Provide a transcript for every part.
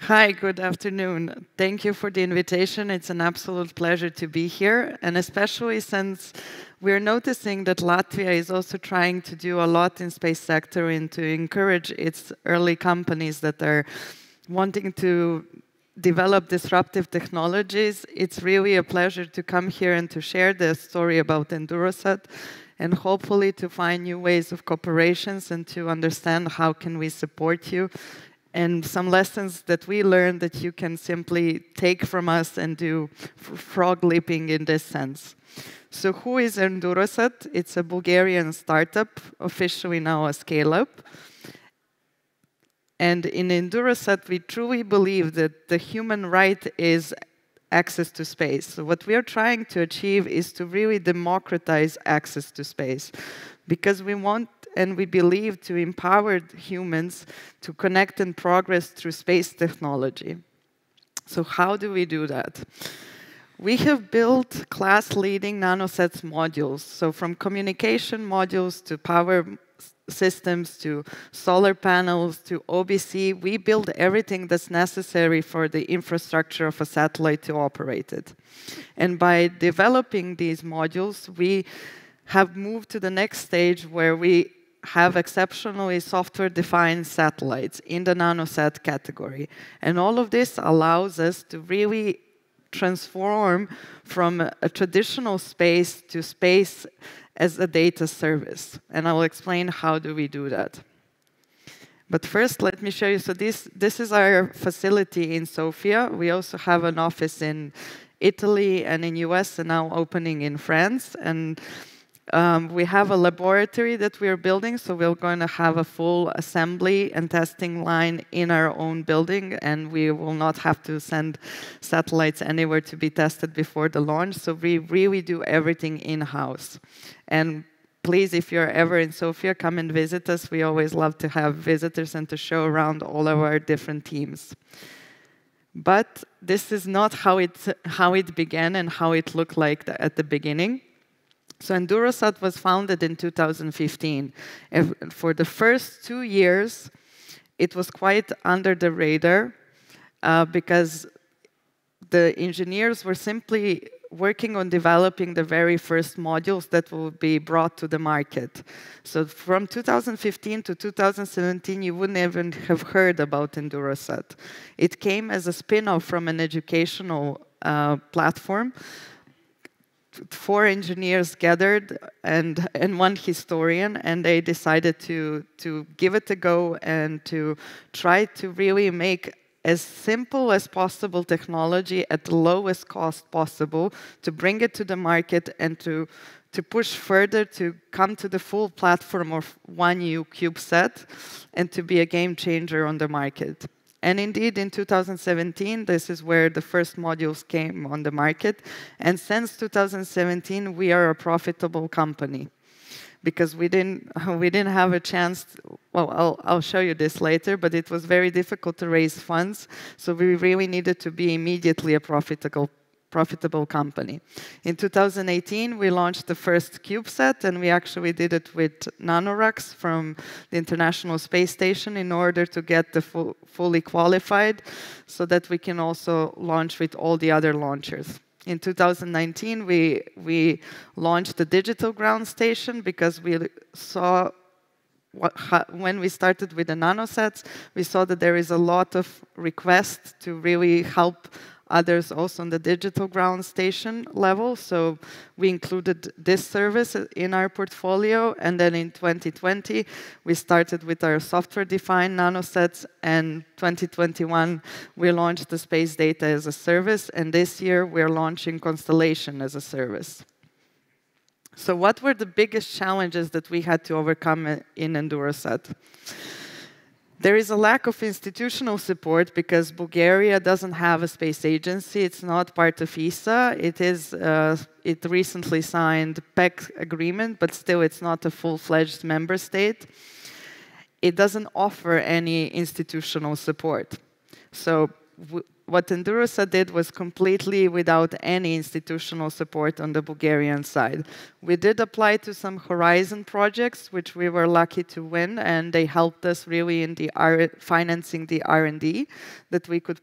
Hi, good afternoon. Thank you for the invitation. It's an absolute pleasure to be here, and especially since we're noticing that Latvia is also trying to do a lot in space sector and to encourage its early companies that are wanting to develop disruptive technologies. It's really a pleasure to come here and to share the story about Endurosat and hopefully to find new ways of cooperations and to understand how can we support you and some lessons that we learned that you can simply take from us and do frog leaping in this sense. So who is Endurosat? It's a Bulgarian startup, officially now a scale-up. And in Endurosat, we truly believe that the human right is access to space. So what we are trying to achieve is to really democratize access to space, because we want and we believe to empower humans to connect and progress through space technology. So how do we do that? We have built class-leading nanosats modules. So from communication modules to power systems to solar panels to OBC, we build everything that's necessary for the infrastructure of a satellite to operate it. And by developing these modules, we have moved to the next stage where we have exceptionally software-defined satellites in the nanosat category. And all of this allows us to really transform from a traditional space to space as a data service. And I will explain how do we do that. But first, let me show you. So this is our facility in Sofia. We also have an office in Italy and in US and now opening in France. And we have a laboratory that we're building, so we're going to have a full assembly and testing line in our own building, and we will not have to send satellites anywhere to be tested before the launch. So we really do everything in-house. And please, if you're ever in Sofia, come and visit us. We always love to have visitors and to show around all of our different teams. But this is not how it began and how it looked like at the beginning. So Endurosat was founded in 2015. And for the first 2 years, it was quite under the radar because the engineers were simply working on developing the very first modules that will be brought to the market. So from 2015 to 2017, you wouldn't even have heard about Endurosat. It came as a spin-off from an educational platform. 4 engineers gathered and 1 historian, and they decided to give it a go and to try to really make as simple as possible technology at the lowest cost possible to bring it to the market and to push further to come to the full platform of 1U CubeSat and to be a game changer on the market. And indeed, in 2017, this is where the first modules came on the market. And since 2017, we are a profitable company because we didn't have a chance. Well, I'll show you this later, but it was very difficult to raise funds. So we really needed to be immediately a profitable company. In 2018, we launched the first CubeSat, and we actually did it with nanoracks from the International Space Station in order to get the fully qualified so that we can also launch with all the other launchers. In 2019, we launched the digital ground station because we saw when we started with the nanosats, we saw that there is a lot of requests to really help others also on the digital ground station level. So we included this service in our portfolio. And then in 2020, we started with our software-defined nanosats. And 2021, we launched the space data as a service. And this year, we're launching Constellation as a service. So what were the biggest challenges that we had to overcome in Endurosat? There is a lack of institutional support because Bulgaria doesn't have a space agency. It's not part of ESA. It recently signed PEC agreement, but still it's not a full-fledged member state. It doesn't offer any institutional support. So what Endurosat did was completely without any institutional support on the Bulgarian side. We did apply to some Horizon projects, which we were lucky to win, and they helped us really in the financing the R&D that we could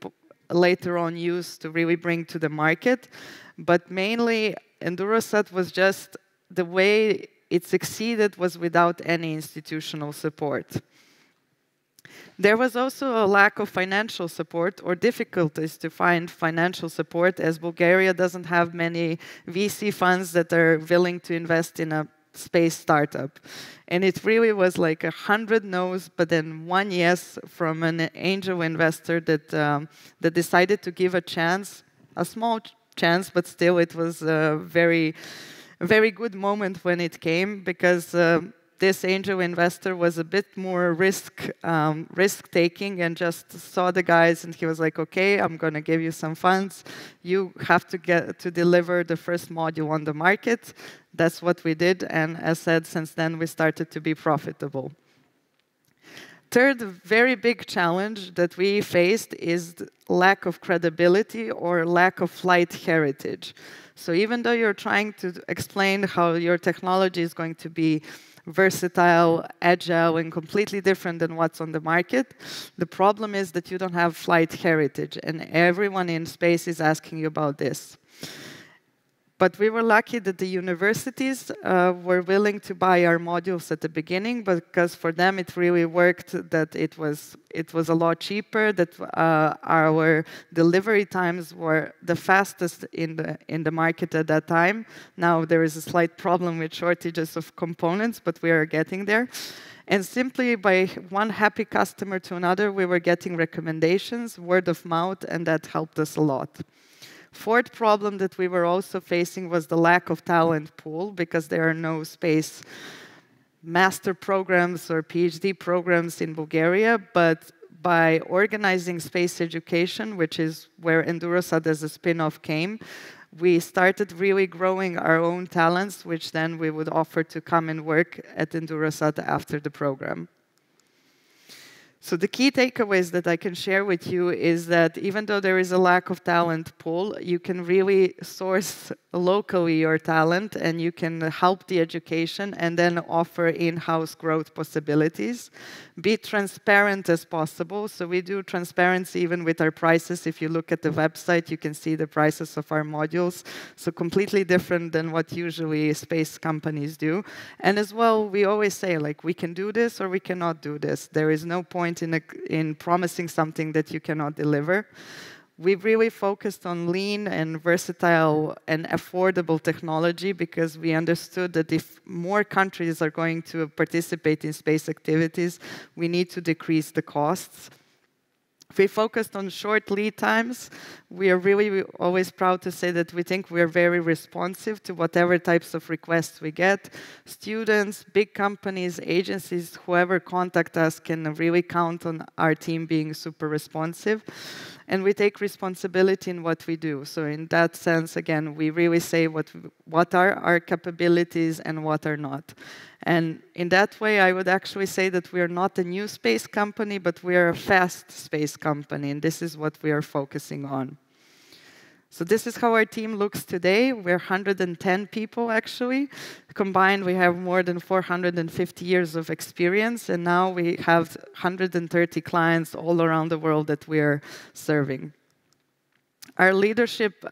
later on use to really bring to the market. But mainly, Endurosat was just the way it succeeded was without any institutional support. There was also a lack of financial support or difficulties to find financial support, as Bulgaria doesn't have many VC funds that are willing to invest in a space startup. And it really was like 100 no's, but then one yes from an angel investor that decided to give a chance, a small chance, but still it was a very good moment when it came, because this angel investor was a bit more risk-taking and just saw the guys, and he was like, okay, I'm going to give you some funds. You have to get to deliver the first module on the market. That's what we did, and as said, since then we started to be profitable. Third very big challenge that we faced is the lack of credibility or lack of flight heritage. So even though you're trying to explain how your technology is going to be versatile, agile, and completely different than what's on the market, the problem is that you don't have flight heritage, and everyone in space is asking you about this. But we were lucky that the universities were willing to buy our modules at the beginning, because for them it really worked, that it was a lot cheaper, that our delivery times were the fastest in the market at that time. Now there is a slight problem with shortages of components, but we are getting there. And simply by one happy customer to another, we were getting recommendations, word of mouth, and that helped us a lot. Fourth problem that we were also facing was the lack of talent pool, because there are no space master programs or PhD programs in Bulgaria. But by organizing space education, which is where Endurosat as a spin-off came, we started really growing our own talents, which then we would offer to come and work at Endurosat after the program. So the key takeaways that I can share with you is that even though there is a lack of talent pool, you can really source locally your talent, and you can help the education and then offer in-house growth possibilities. Be transparent as possible. So we do transparency even with our prices. If you look at the website, you can see the prices of our modules. So completely different than what usually space companies do. And as well, we always say, like, we can do this or we cannot do this. There is no point in promising something that you cannot deliver. We've really focused on lean and versatile and affordable technology, because we understood that if more countries are going to participate in space activities, we need to decrease the costs. We focused on short lead times. We are really always proud to say that we think we are very responsive to whatever types of requests we get. Students, big companies, agencies, whoever contact us can really count on our team being super responsive. And we take responsibility in what we do. So in that sense, again, we really say what are our capabilities and what are not. And in that way, I would actually say that we are not a new space company, but we are a fast space company, and this is what we are focusing on. So this is how our team looks today. We're 110 people, actually. Combined, we have more than 450 years of experience, and now we have 130 clients all around the world that we are serving. Our leadership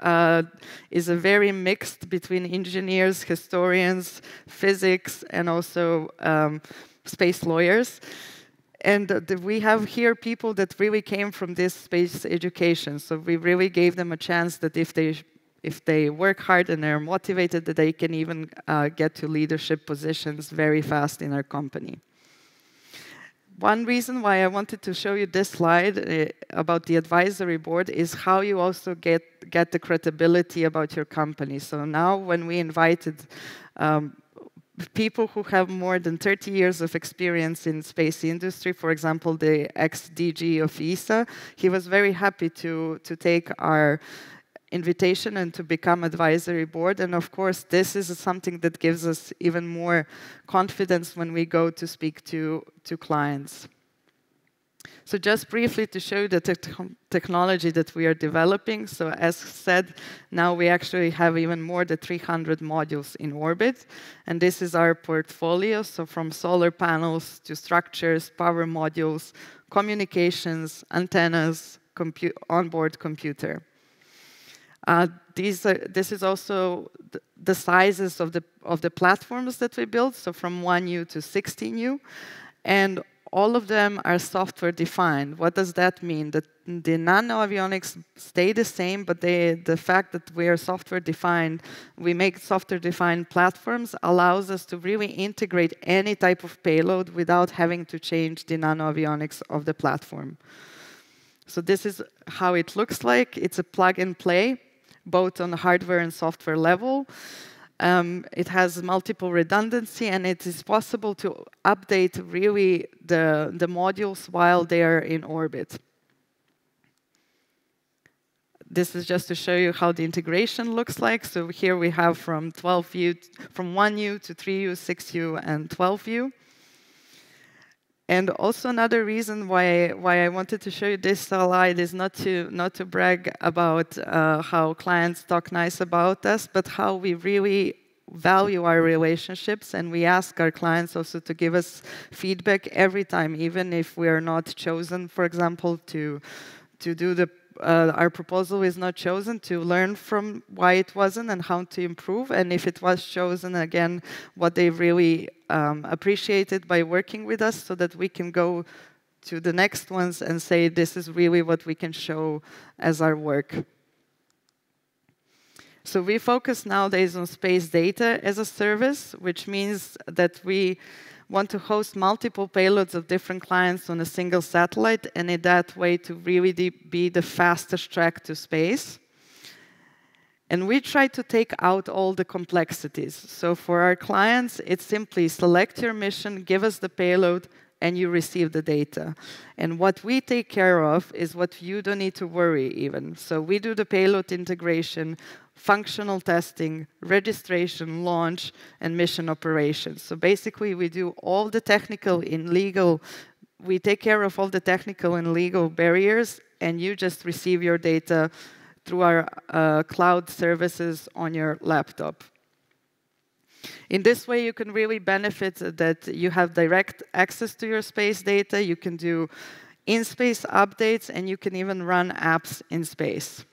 is a very mixed between engineers, historians, physics, and also space lawyers. And we have here people that really came from this space education. So we really gave them a chance that if they work hard and they're motivated, that they can even get to leadership positions very fast in our company. One reason why I wanted to show you this slide about the advisory board is how you also get the credibility about your company. So now when we invited people who have more than 30 years of experience in space industry, for example, the ex-DG of ESA, he was very happy to take our invitation and to become advisory board. And of course, this is something that gives us even more confidence when we go to speak to clients. So just briefly to show the technology that we are developing. So as said, now we actually have even more than 300 modules in orbit. And this is our portfolio. So from solar panels to structures, power modules, communications, antennas, onboard computer. This is also the sizes of the platforms that we build. So from 1U to 16U. And all of them are software defined. What does that mean? That the nano-avionics stay the same, but the fact that we are software defined, we make software defined platforms, allows us to really integrate any type of payload without having to change the nano-avionics of the platform. So this is how it looks like. It's a plug and play, both on the hardware and software level. It has multiple redundancy, and it is possible to update really the modules while they are in orbit. This is just to show you how the integration looks like. So here we have from 1U to 3U, 6U, and 12U. And also another reason why I wanted to show you this slide is not to brag about how clients talk nice about us, but how we really value our relationships, and we ask our clients also to give us feedback every time, even if we are not chosen, for example, to do our proposal is not chosen, to learn from why it wasn't and how to improve, and if it was chosen, again, what they really appreciated by working with us, so that we can go to the next ones and say, this is really what we can show as our work. So we focus nowadays on space data as a service, which means that we want to host multiple payloads of different clients on a single satellite, and in that way to really be the fastest track to space. And we try to take out all the complexities. So for our clients, it's simply select your mission, give us the payload, and you receive the data. And what we take care of is what you don't need to worry even. So we do the payload integration, functional testing, registration, launch, and mission operations. So basically, we do all the technical and legal, we take care of all the technical and legal barriers, and you just receive your data through our cloud services on your laptop. In this way, you can really benefit that you have direct access to your space data, you can do in-space updates, and you can even run apps in space.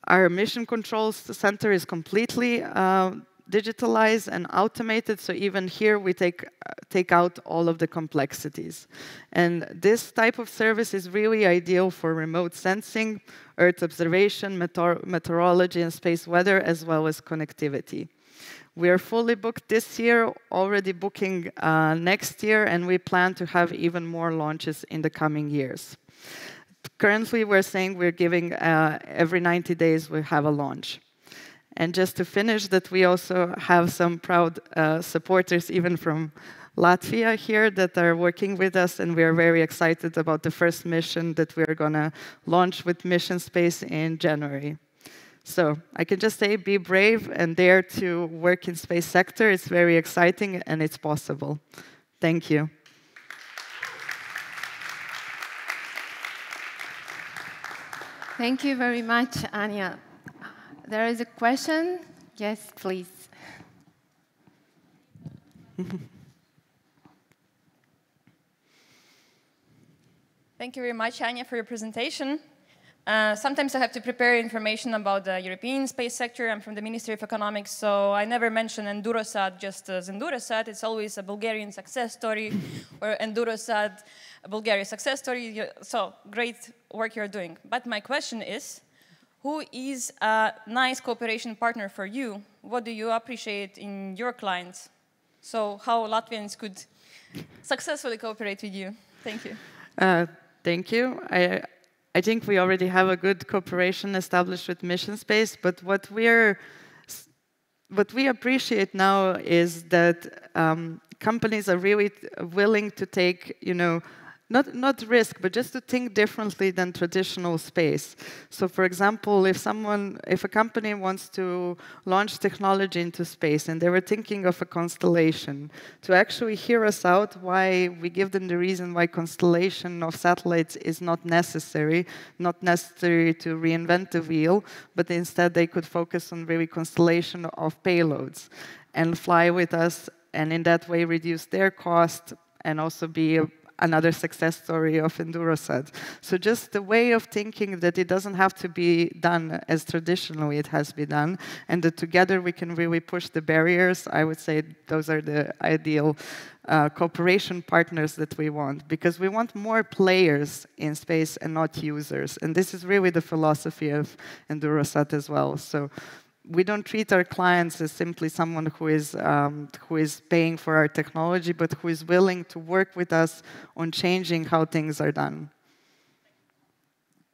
Our mission control center is completely digitalized and automated, so even here we take out all of the complexities. And this type of service is really ideal for remote sensing, Earth observation, meteorology, and space weather, as well as connectivity. We are fully booked this year, already booking next year, and we plan to have even more launches in the coming years. Currently, we're saying we're giving every 90 days we have a launch. And just to finish, that we also have some proud supporters, even from Latvia here, that are working with us, and we are very excited about the first mission that we're going to launch with Mission Space in January. So I can just say, be brave and dare to work in space sector. It's very exciting, and it's possible. Thank you. Thank you very much, Anja. There is a question. Yes, please. Thank you very much, Anja, for your presentation. Sometimes I have to prepare information about the European space sector. I'm from the Ministry of Economics, so I never mention Endurosat just as Endurosat. It's always a Bulgarian success story, or Endurosat, a Bulgarian success story. So great work you're doing. But my question is, who is a nice cooperation partner for you? What do you appreciate in your clients? So how Latvians could successfully cooperate with you? Thank you. Thank you. I think we already have a good cooperation established with Mission Space, but what we appreciate now is that companies are really willing to take, not risk, but just to think differently than traditional space. So for example, if a company wants to launch technology into space and they were thinking of a constellation, to actually hear us out why we give them the reason why constellation of satellites is not necessary to reinvent the wheel, but instead they could focus on really constellation of payloads and fly with us, and in that way reduce their cost and also be another success story of Endurosat. So just the way of thinking that it doesn't have to be done as traditionally it has been done, and that together we can really push the barriers. I would say those are the ideal cooperation partners that we want, because we want more players in space and not users. And this is really the philosophy of Endurosat as well. So we don't treat our clients as simply someone who is paying for our technology, but who is willing to work with us on changing how things are done.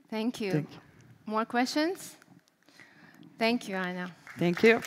Thank you. Thank you. More questions? Thank you, Anja. Thank you.